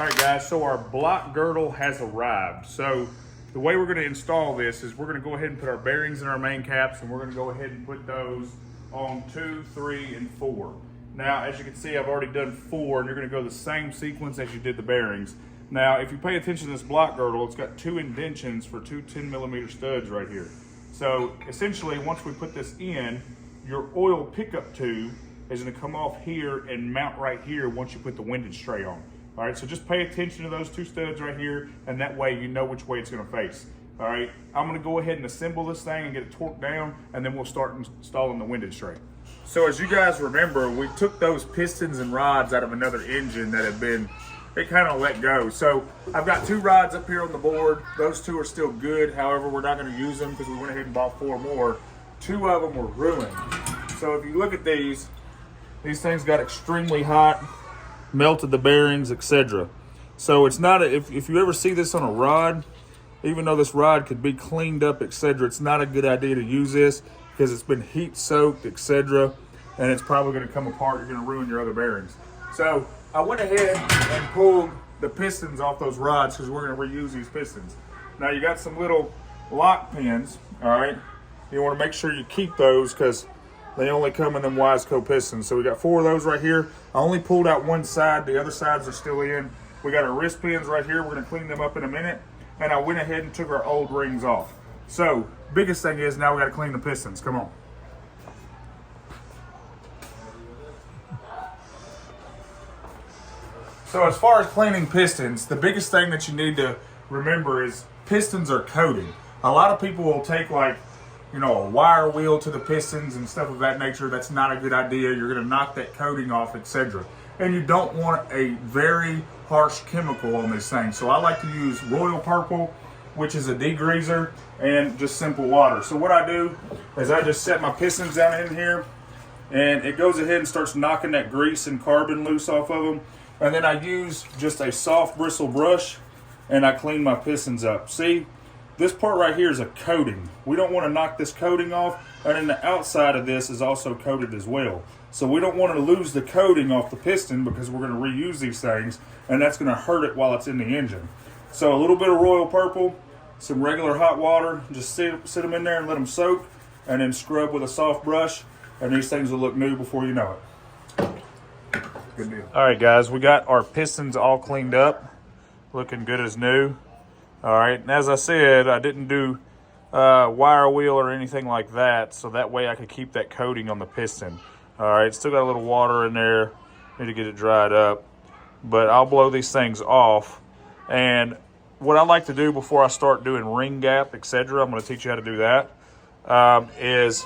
All right, guys, so our block girdle has arrived. So the way we're gonna install this is we're gonna go ahead and put our bearings in our main caps, and we're gonna go ahead and put those on 2, 3, and 4. Now, as you can see, I've already done 4, and you're gonna go the same sequence as you did the bearings. Now, if you pay attention to this block girdle, it's got 2 indentions for 2 10mm studs right here. So essentially, once we put this in, your oil pickup tube is gonna come off here and mount right here once you put the windage tray on. All right, so just pay attention to those 2 studs right here, and that way you know which way it's gonna face. All right, I'm gonna go ahead and assemble this thing and get it torqued down, and then we'll start installing the windage tray. So as you guys remember, we took those pistons and rods out of another engine that had been, it kind of let go. So I've got 2 rods up here on the board. Those 2 are still good. However, we're not gonna use them because we went ahead and bought 4 more. 2 of them were ruined. So if you look at these things got extremely hot, melted the bearings, etc. So it's not, if you ever see this on a rod, even though this rod could be cleaned up, etc., it's not a good idea to use this because it's been heat soaked, etc., and it's probably going to come apart. You're going to ruin your other bearings. So I went ahead and pulled the pistons off those rods because we're going to reuse these pistons. Now you got some little lock pins, all right? You want to make sure you keep those because they only come in them Wiseco pistons. So we got 4 of those right here. I only pulled out one side. The other sides are still in. We got our wrist pins right here. We're going to clean them up in a minute. And I went ahead and took our old rings off. So biggest thing is now we got to clean the pistons. Come on. So as far as cleaning pistons, the biggest thing that you need to remember is pistons are coated. A lot of people will take like, you know, a wire wheel to the pistons and stuff of that nature. That's not a good idea. You're gonna knock that coating off, etc. And you don't want a very harsh chemical on this thing. So I like to use Royal Purple, which is a degreaser, and just simple water. So what I do is I just set my pistons down in here, and it goes ahead and starts knocking that grease and carbon loose off of them. And then I use just a soft bristle brush, and I clean my pistons up. See? This part right here is a coating. We don't want to knock this coating off, and then the outside of this is also coated as well. So we don't want to lose the coating off the piston because we're going to reuse these things, and that's going to hurt it while it's in the engine. So a little bit of Royal Purple, some regular hot water, just sit them in there and let them soak, and then scrub with a soft brush, and these things will look new before you know it. Good deal. All right, guys, we got our pistons all cleaned up, looking good as new. All right, and as I said, I didn't do wire wheel or anything like that, so that way I could keep that coating on the piston. All right, still got a little water in there, need to get it dried up, but I'll blow these things off. And what I like to do before I start doing ring gap, etc., I'm going to teach you how to do that, is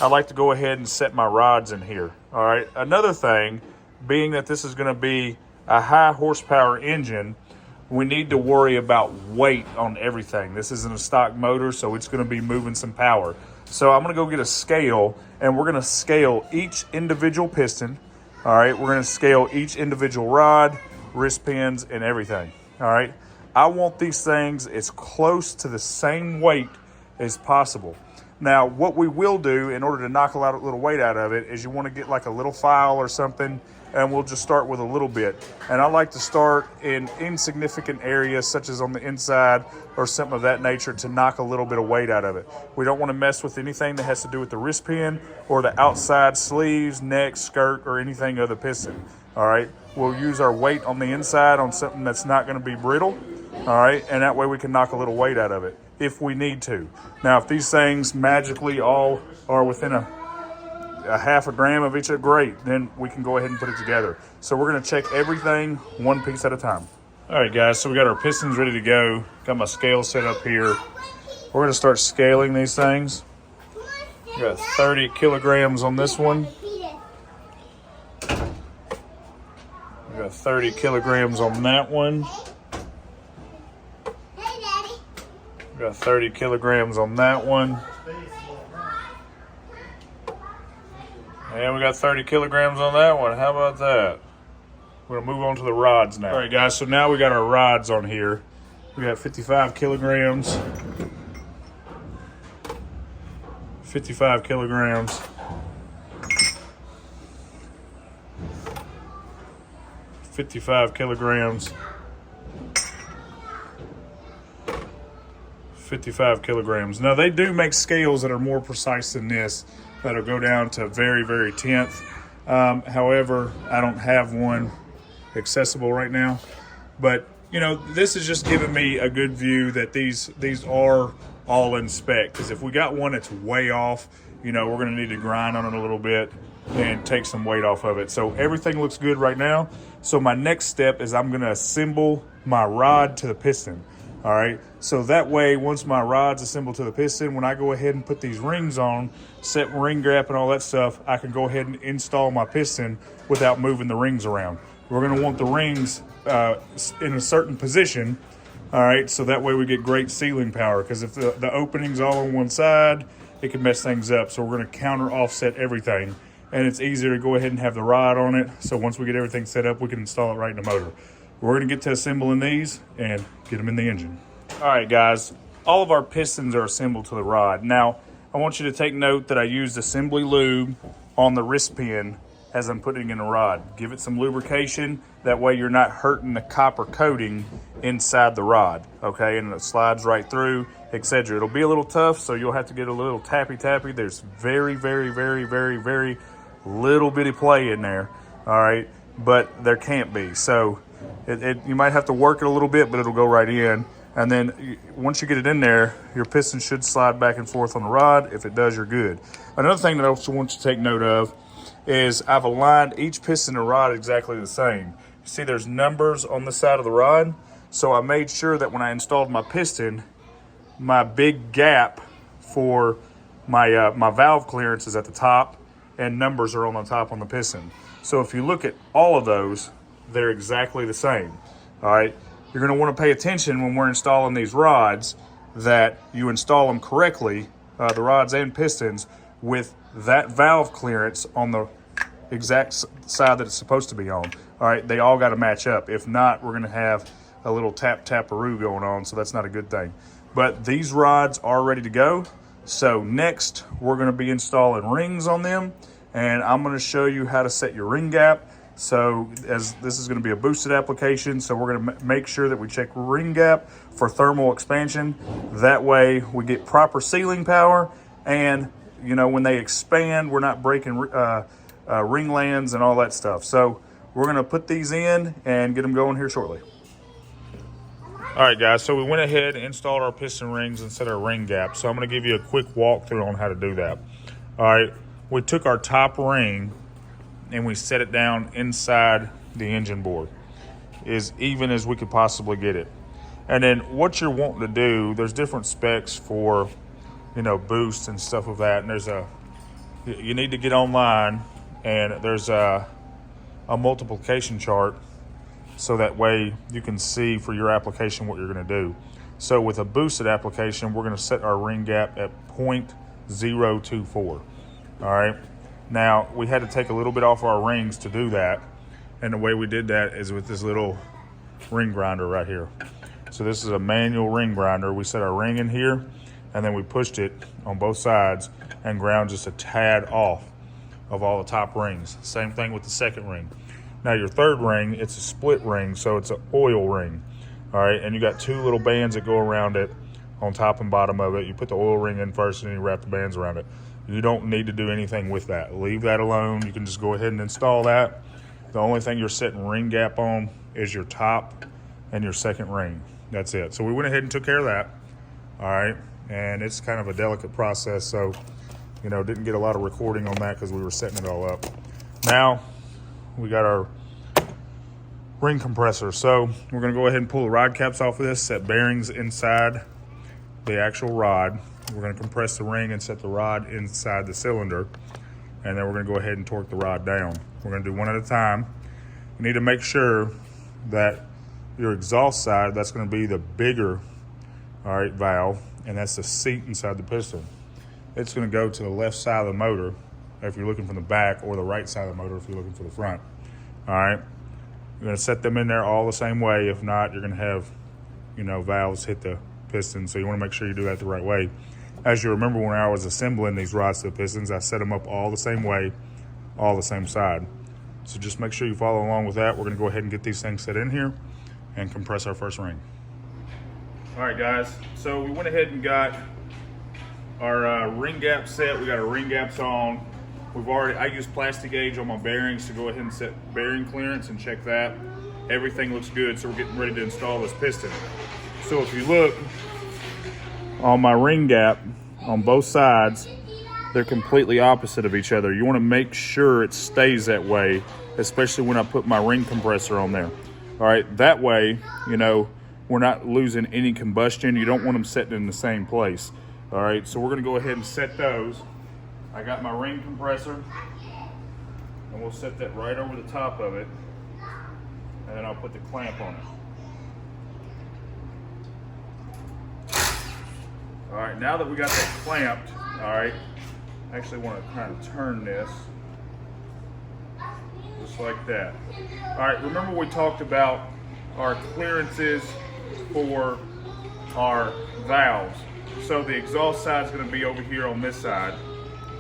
I like to go ahead and set my rods in here. All right, another thing, being that this is going to be a high horsepower engine, we need to worry about weight on everything. This isn't a stock motor, so it's going to be moving some power. So I'm going to go get a scale, and we're going to scale each individual piston. All right, we're going to scale each individual rod, wrist pins, and everything. All right, I want these things as close to the same weight as possible. Now, what we will do in order to knock a little weight out of it is you want to get like a little file or something, and we'll just start with a little bit. And I like to start in insignificant areas such as on the inside or something of that nature to knock a little bit of weight out of it. We don't want to mess with anything that has to do with the wrist pin or the outside sleeves, neck, skirt, or anything of the piston. All right, we'll use our weight on the inside on something that's not going to be brittle. All right, and that way we can knock a little weight out of it if we need to. Now, if these things magically all are within a half a gram of each other, great, then we can go ahead and put it together. So we're going to check everything one piece at a time. All right, guys, so we got our pistons ready to go. Got my scale set up here. We're going to start scaling these things. We got 30 kilograms on this one. We got 30 kilograms on that one. We got 30 kilograms on that one. And we got 30 kilograms on that one. How about that? We're going to move on to the rods now. All right, guys, so now we got our rods on here. We got 55 kilograms. 55 kilograms. 55 kilograms. 55 kilograms. Now they do make scales that are more precise than this, that'll go down to very, very tenth. However, I don't have one accessible right now. But, you know, this is just giving me a good view that these are all in spec. Because if we got one that's way off, you know, we're going to need to grind on it a little bit and take some weight off of it. So everything looks good right now. So my next step is I'm going to assemble my rod to the piston. All right, so that way, once my rod's assembled to the piston, when I go ahead and put these rings on, set ring gap and all that stuff, I can go ahead and install my piston without moving the rings around. We're gonna want the rings in a certain position, all right, so that way we get great sealing power, because if the opening's all on one side, it can mess things up. So we're gonna counter offset everything, and it's easier to go ahead and have the rod on it, so once we get everything set up, we can install it right in the motor. We're gonna get to assembling these and get them in the engine. All right, guys, all of our pistons are assembled to the rod. Now, I want you to take note that I used assembly lube on the wrist pin as I'm putting in the rod. Give it some lubrication, that way you're not hurting the copper coating inside the rod, okay? And it slides right through, etc. It'll be a little tough, so you'll have to get a little tappy. There's very, very, very, very, very little bitty play in there, all right? But there can't be, so you might have to work it a little bit, but it'll go right in. And then once you get it in there, your piston should slide back and forth on the rod. If it does, you're good. Another thing that I also want you to take note of is I've aligned each piston and rod exactly the same. You see there's numbers on the side of the rod. So I made sure that when I installed my piston, my big gap for my valve clearance is at the top, and numbers are on the top on the piston. So if you look at all of those, they're exactly the same, all right? You're gonna wanna pay attention when we're installing these rods that you install them correctly, the rods and pistons, with that valve clearance on the exact side that it's supposed to be on, all right? They all gotta match up. If not, we're gonna have a little tap-taparoo going on, so that's not a good thing. But these rods are ready to go. So next, we're gonna be installing rings on them, and I'm gonna show you how to set your ring gap. So as this is going to be a boosted application, so we're going to make sure that we check ring gap for thermal expansion. That way we get proper sealing power, and you know, when they expand, we're not breaking ring lands and all that stuff. So we're going to put these in and get them going here shortly. All right, guys, so we went ahead and installed our piston rings and set our ring gap. So I'm going to give you a quick walkthrough on how to do that. All right, we took our top ring and we set it down inside the engine board as even as we could possibly get it. And then what you're wanting to do, there's different specs for, you know, boosts and stuff of that. And you need to get online, and there's a multiplication chart, so that way you can see for your application what you're gonna do. So with a boosted application, we're gonna set our ring gap at 0.024, all right? Now, we had to take a little bit off our rings to do that, and the way we did that is with this little ring grinder right here. So this is a manual ring grinder. We set our ring in here, and then we pushed it on both sides and ground just a tad off of all the top rings. Same thing with the second ring. Now your third ring, it's a split ring, so it's an oil ring, all right? And you got two little bands that go around it on top and bottom of it. You put the oil ring in first, and then you wrap the bands around it. You don't need to do anything with that. Leave that alone. You can just go ahead and install that. The only thing you're setting ring gap on is your top and your second ring. That's it. So we went ahead and took care of that, all right? And it's kind of a delicate process, so, you know, didn't get a lot of recording on that because we were setting it all up. Now, we got our ring compressor. So we're gonna go ahead and pull the rod caps off of this, set bearings inside the actual rod. We're going to compress the ring and set the rod inside the cylinder, and then we're going to go ahead and torque the rod down. We're going to do one at a time. You need to make sure that your exhaust side, that's going to be the bigger, all right, valve, and that's the seat inside the piston. It's going to go to the left side of the motor if you're looking from the back, or the right side of the motor if you're looking for the front, all right? You're going to set them in there all the same way. If not, you're going to have, you know, valves hit the piston, so you want to make sure you do that the right way. As you remember, when I was assembling these rods to the pistons, I set them up all the same way, all the same side. So just make sure you follow along with that. We're going to go ahead and get these things set in here and compress our first ring. All right, guys, so we went ahead and got our ring gap set. We got our ring gaps on. I used plastic gauge on my bearings to go ahead and set bearing clearance and check that. Everything looks good, so we're getting ready to install this piston. So if you look on my ring gap on both sides, they're completely opposite of each other. You want to make sure it stays that way, especially when I put my ring compressor on there. All right, that way, you know, we're not losing any combustion. You don't want them sitting in the same place. All right, so we're gonna go ahead and set those. I got my ring compressor, and we'll set that right over the top of it, and then I'll put the clamp on it. All right, now that we got that clamped, all right, I actually want to kind of turn this just like that. All right, remember we talked about our clearances for our valves. So the exhaust side is going to be over here on this side.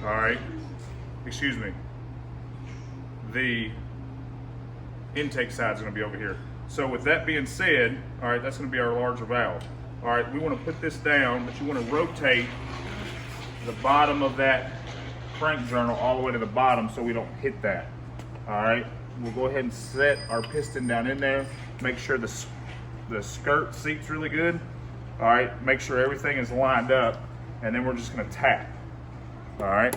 All right, excuse me. The intake side is going to be over here. So with that being said, all right, that's going to be our larger valve. All right, we want to put this down, but you want to rotate the bottom of that crank journal all the way to the bottom so we don't hit that. All right, we'll go ahead and set our piston down in there. Make sure the skirt seats really good. All right, make sure everything is lined up, and then we're just gonna tap. All right.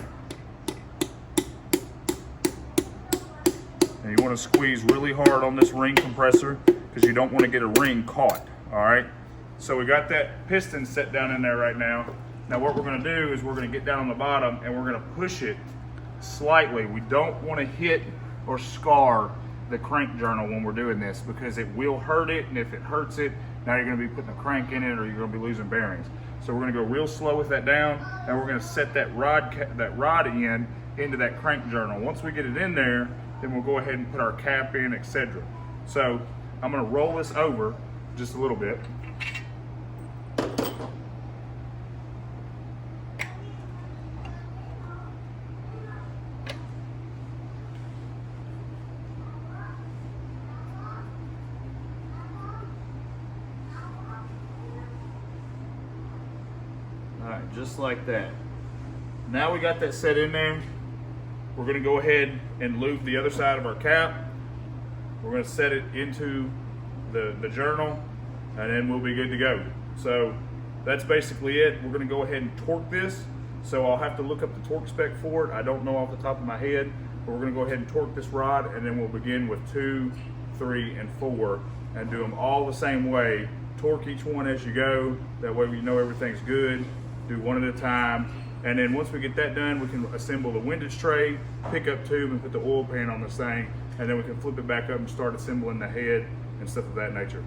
And you wanna squeeze really hard on this ring compressor because you don't wanna get a ring caught. All right. So we got that piston set down in there right now. Now what we're gonna do is we're gonna get down on the bottom and we're gonna push it slightly. We don't wanna hit or scar the crank journal when we're doing this because it will hurt it, and if it hurts it, now you're going to be putting a crank in it or you're going to be losing bearings. So we're going to go real slow with that down, and we're going to set that rod end into that crank journal. Once we get it in there, then we'll go ahead and put our cap in, etc. So I'm going to roll this over just a little bit. All right, just like that. Now we got that set in there. We're gonna go ahead and lube the other side of our cap. We're gonna set it into the journal, and then we'll be good to go. So that's basically it. We're gonna go ahead and torque this. So I'll have to look up the torque spec for it. I don't know off the top of my head, but we're gonna go ahead and torque this rod, and then we'll begin with 2, 3, and 4, and do them all the same way. Torque each one as you go. That way we know everything's good. Do one at a time. And then once we get that done, we can assemble the windage tray, pickup tube, and put the oil pan on this thing. And then we can flip it back up and start assembling the head and stuff of that nature.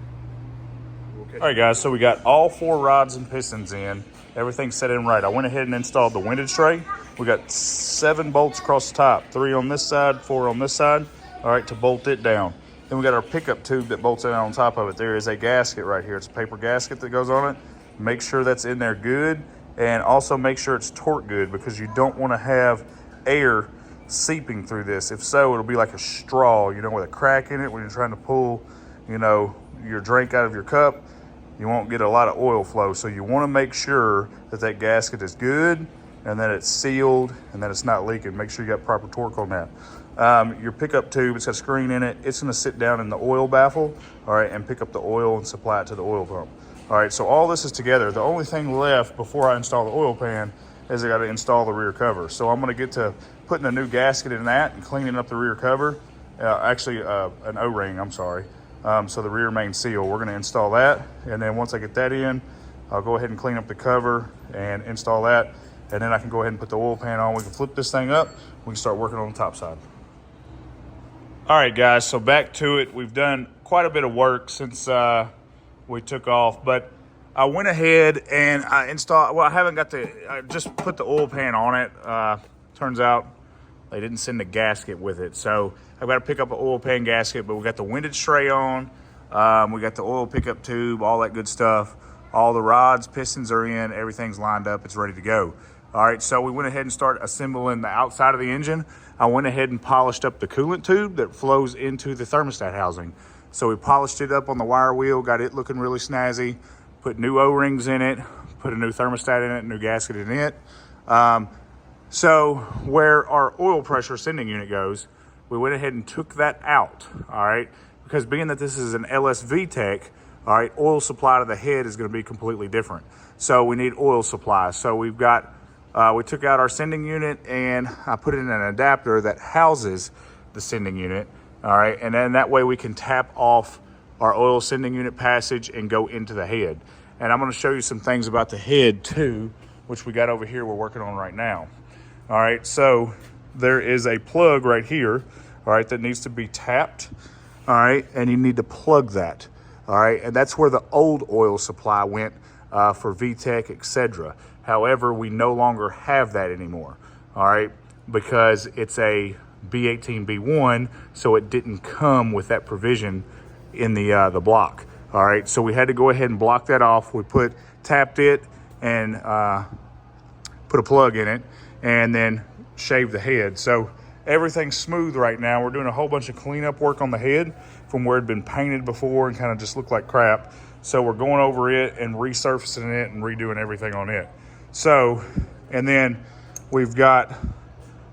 All right, guys, so we got all 4 rods and pistons in. Everything's set in right. I went ahead and installed the windage tray. We got 7 bolts across the top, 3 on this side, 4 on this side, all right, to bolt it down. Then we got our pickup tube that bolts in on top of it. There is a gasket right here. It's a paper gasket that goes on it. Make sure that's in there good. And also make sure it's torqued good because you don't want to have air seeping through this. If so, it'll be like a straw, you know, with a crack in it when you're trying to pull, you know, your drink out of your cup. You won't get a lot of oil flow. So you want to make sure that that gasket is good and that it's sealed and that it's not leaking. Make sure you got proper torque on that. Your pickup tube, it's got a screen in it. It's going to sit down in the oil baffle, all right, and pick up the oil and supply it to the oil pump. All right, so all this is together. The only thing left before I install the oil pan is I got to install the rear cover. So I'm going to get to putting a new gasket in that and cleaning up the rear cover. An O-ring, I'm sorry. So the rear main seal, we're going to install that. And then once I get that in, I'll go ahead and clean up the cover and install that. And then I can go ahead and put the oil pan on. We can flip this thing up. We can start working on the top side. All right, guys, so back to it. We've done quite a bit of work since we took off, but I went ahead and I installed, well, I just put the oil pan on it. Turns out they didn't send the gasket with it. So I've got to pick up an oil pan gasket, but we got the windage tray on. We got the oil pickup tube, all that good stuff. All the rods, pistons are in, everything's lined up, it's ready to go. All right, so we went ahead and started assembling the outside of the engine. I went ahead and polished up the coolant tube that flows into the thermostat housing. So we polished it up on the wire wheel, got it looking really snazzy. put new O-rings in it, put a new thermostat in it, new gasket in it. So where our oil pressure sending unit goes, we went ahead and took that out, all right? Because being that this is an Lsvtec, all right, oil supply to the head is gonna be completely different. So we need oil supply. So we've got, we took out our sending unit and I put in an adapter that houses the sending unit, all right? And then that way we can tap off our oil sending unit passage and go into the head. And I'm gonna show you some things about the head too, which we got over here we're working on right now. All right, so there is a plug right here, all right, that needs to be tapped, all right, and you need to plug that, all right, and that's where the old oil supply went for VTEC, etc. However, we no longer have that anymore, all right, because it's a B18, B1, so it didn't come with that provision in the block, all right, so we had to go ahead and block that off. We tapped it and put a plug in it, and then shave the head. So everything's smooth right now. We're doing a whole bunch of cleanup work on the head from where it'd been painted before and kind of just looked like crap. So we're going over it and resurfacing it and redoing everything on it. So, and then we've got,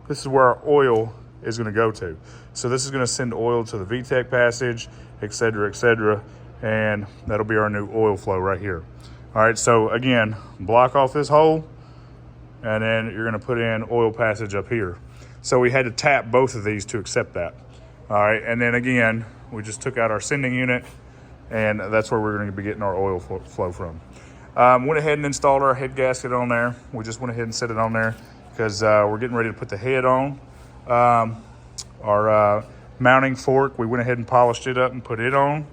this is where our oil is gonna go to. So this is gonna send oil to the VTEC passage, et cetera, and that'll be our new oil flow right here. All right, so again, block off this hole, and then you're gonna put in oil passage up here. So we had to tap both of these to accept that. All right, and then again, we just took out our sending unit, and that's where we're gonna be getting our oil flow from. Went ahead and installed our head gasket on there. We just went ahead and set it on there because we're getting ready to put the head on. Our mounting fork, we went ahead and polished it up and put it on,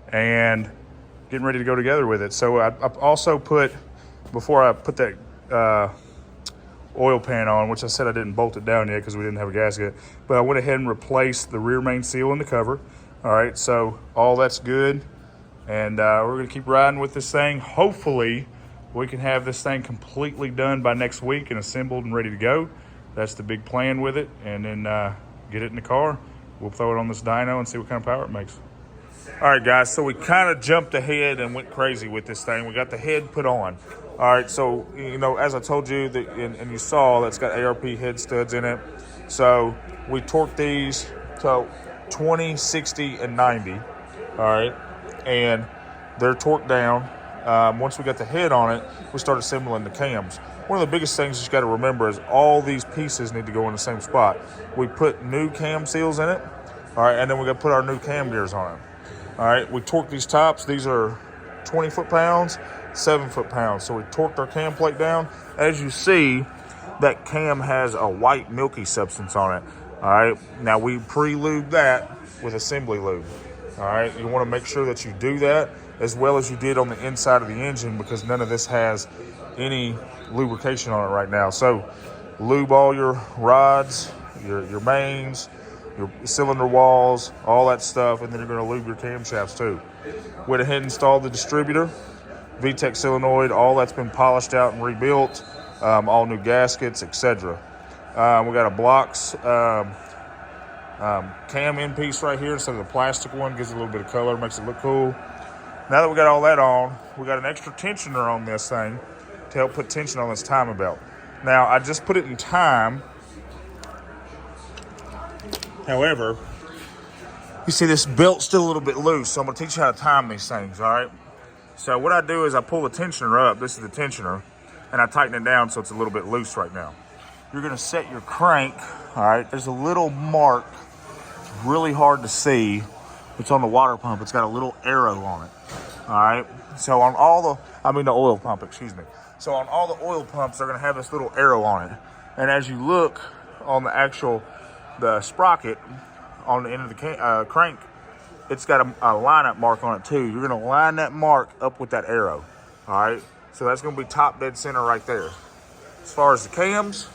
and getting ready to go together with it. So I also put, before I put that oil pan on, which I said I didn't bolt it down yet because we didn't have a gasket, but I went ahead and replaced the rear main seal in the cover. All right, so all that's good, and we're gonna keep riding with this thing. Hopefully we can have this thing completely done by next week and assembled and ready to go. That's the big plan with it, and then get it in the car. We'll throw it on this dyno and see what kind of power it makes. All right, guys, so we kind of jumped ahead and went crazy with this thing. We got the head put on. All right, so, you know, as I told you, and you saw, that's got ARP head studs in it. So we torqued these to 20, 60, and 90, all right? And they're torqued down. Once we got the head on it, we started assembling the cams. One of the biggest things you got to remember is all these pieces need to go in the same spot. We put new cam seals in it, all right, and then we got to put our new cam gears on it. All right, we torqued these tops. These are 20 foot-pounds, 7 foot-pounds. So we torqued our cam plate down. As you see, that cam has a white milky substance on it. All right, now we pre-lubed that with assembly lube. All right, you want to make sure that you do that as well as you did on the inside of the engine, because none of this has any lubrication on it right now. So lube all your rods, your mains, your cylinder walls, all that stuff, and then you're going to lube your camshafts too. Went ahead and installed the distributor, VTEC solenoid, all that's been polished out and rebuilt, all new gaskets, etc. We got a blocks cam end piece right here instead of the plastic one. Gives it a little bit of color, makes it look cool. Now that we got all that on, we got an extra tensioner on this thing to help put tension on this timing belt. Now, I just put it in time. However, you see this belt's still a little bit loose, so I'm gonna teach you how to time these things, all right? So what I do is I pull the tensioner up, this is the tensioner, and I tighten it down so it's a little bit loose right now. You're gonna set your crank, all right? There's a little mark, it's really hard to see. It's on the water pump, it's got a little arrow on it, all right? So on all the oil pump, excuse me. So on all the oil pumps, they're gonna have this little arrow on it. And as you look on the sprocket on the end of the crank, it's got a lineup mark on it too. You're gonna line that mark up with that arrow, all right? So that's gonna be top dead center right there. As far as the cams,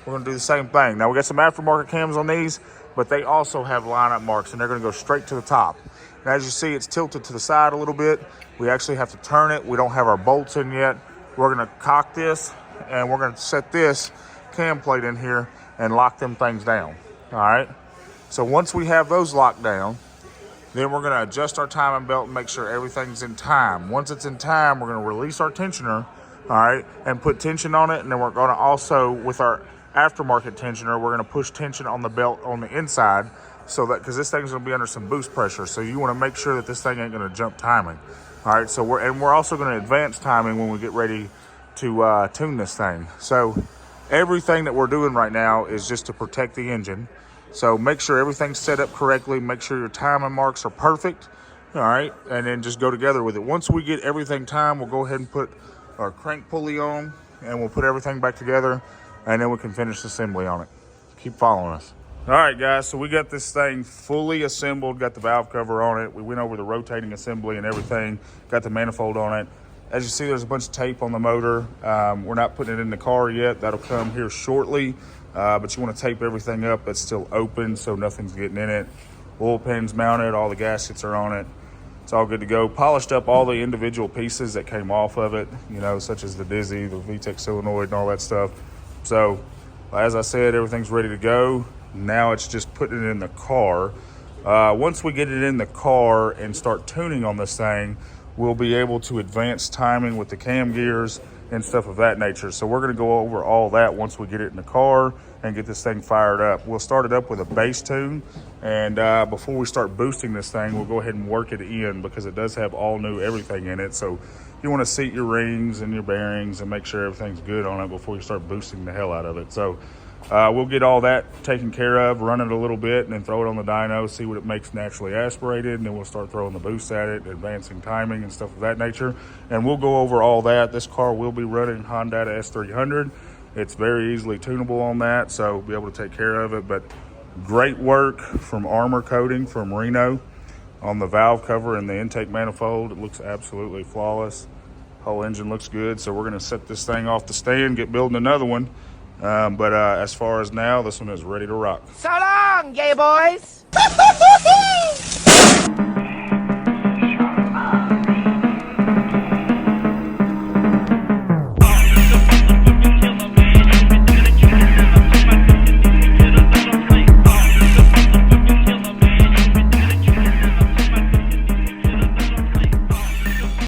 we're gonna do the same thing. Now we got some aftermarket cams on these, but they also have lineup marks and they're gonna go straight to the top. And as you see, it's tilted to the side a little bit. We actually have to turn it. We don't have our bolts in yet. We're gonna cock this and we're gonna set this cam plate in here and lock them things down, all right? So once we have those locked down, Then we're gonna adjust our timing belt and make sure everything's in time. Once it's in time, we're gonna release our tensioner, all right, and put tension on it. And then we're gonna also, with our aftermarket tensioner, we're gonna push tension on the belt on the inside, so that, because this thing's gonna be under some boost pressure. So you wanna make sure that this thing ain't gonna jump timing. All right, so we're also gonna advance timing when we get ready to tune this thing. So everything that we're doing right now is just to protect the engine. So make sure everything's set up correctly. Make sure your timing marks are perfect. All right, and then just go together with it. Once we get everything timed, we'll go ahead and put our crank pulley on, and we'll put everything back together, and then we can finish the assembly on it. Keep following us. All right, guys, so we got this thing fully assembled, got the valve cover on it. We went over the rotating assembly and everything, got the manifold on it. As you see, there's a bunch of tape on the motor. We're not putting it in the car yet. That'll come here shortly. But you want to tape everything up that's still open so nothing's getting in it. Oil pans mounted, all the gaskets are on it. It's all good to go. Polished up all the individual pieces that came off of it, you know, such as the Dizzy, the Lsvtec solenoid, and all that stuff. So, as I said, everything's ready to go. Now it's just putting it in the car. Once we get it in the car and start tuning on this thing, we'll be able to advance timing with the cam gears and stuff of that nature. So we're gonna go over all that once we get it in the car and get this thing fired up. We'll start it up with a bass tune, and before we start boosting this thing, we'll go ahead and work it in, because it does have all new everything in it. So you wanna seat your rings and your bearings and make sure everything's good on it before you start boosting the hell out of it. So we'll get all that taken care of, run it a little bit, and then throw it on the dyno, see what it makes naturally aspirated, and then we'll start throwing the boost at it, advancing timing and stuff of that nature. And we'll go over all that. This car will be running Honda S300. It's very easily tunable on that, so we'll be able to take care of it. But great work from Armor Coating from Reno on the valve cover and the intake manifold. It looks absolutely flawless. Whole engine looks good, so we're gonna set this thing off the stand, get building another one. But as far as now, this one is ready to rock. So long, gay boys!